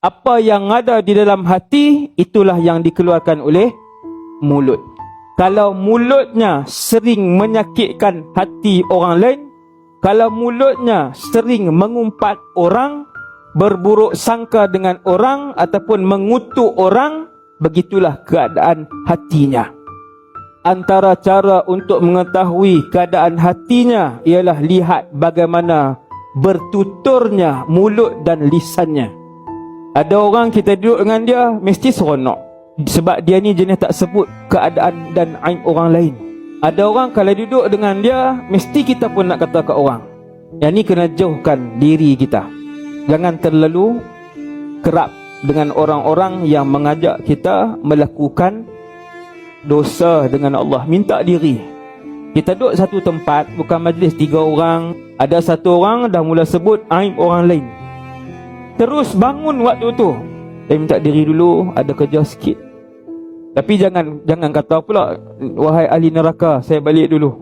Apa yang ada di dalam hati, itulah yang dikeluarkan oleh mulut. Kalau mulutnya sering menyakitkan hati orang lain, kalau mulutnya sering mengumpat orang, berburuk sangka dengan orang ataupun mengutuk orang, begitulah keadaan hatinya. Antara cara untuk mengetahui keadaan hatinya ialah lihat bagaimana bertuturnya mulut dan lisannya. Ada orang kita duduk dengan dia mesti seronok, sebab dia ni jenis tak sebut keadaan dan aib orang lain. Ada orang kalau duduk dengan dia mesti kita pun nak kata kat orang. Yang ni kena jauhkan diri kita. Jangan terlalu kerap dengan orang-orang yang mengajak kita melakukan dosa dengan Allah. Minta diri. Kita duduk satu tempat, bukan majlis 3 orang, ada satu orang dah mula sebut aib orang lain. Terus bangun waktu tu, saya minta diri dulu, ada kerja sikit. Tapi jangan kata pula, wahai ahli neraka, saya balik dulu.